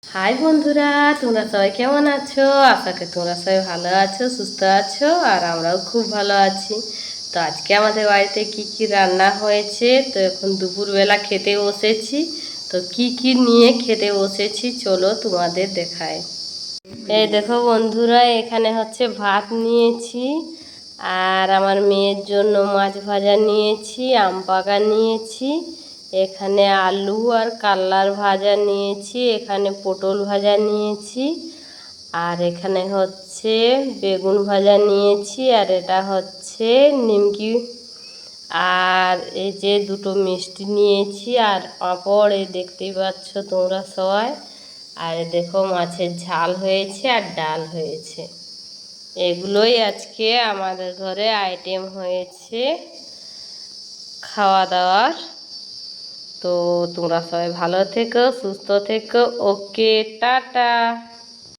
High বন্ধুরা, তোমরা সবাই কেমন আছো? আশা করি তোমরা সবাই ভালো আছো, সুস্থ আছো, আর আমরাও খুব ভালো আছি। তো আজকে আমাদের বাড়িতে কি কি রান্না হয়েছে, তো এখন দুপুরবেলা খেতে বসেছি। তো কি কি নিয়ে খেতে বসেছি চলো তোমাদের দেখাই। এই দেখো বন্ধুরা, এখানে হচ্ছে ভাত নিয়েছি, আর আমার মেয়ের জন্য মাছ ভাজা নিয়েছি, আম পাকা নিয়েছি, এখানে আলু আর কাল্লার ভাজা নিয়েছি, এখানে পটল ভাজা নিয়েছি, আর এখানে হচ্ছে বেগুন ভাজা নিয়েছি, আর এটা হচ্ছে নিমকি, আর এই যে দুটো মিষ্টি নিয়েছি, আর পাঁপড় এই দেখতেই পাচ্ছ তোমরা সবাই। আর দেখো মাছের ঝাল হয়েছে আর ডাল হয়েছে। এগুলোই আজকে আমাদের ঘরে আইটেম হয়েছে খাওয়া দাওয়ার। তো তোমরা সবাই ভালো থেকো, সুস্থ থেকো। ওকে, টাটা।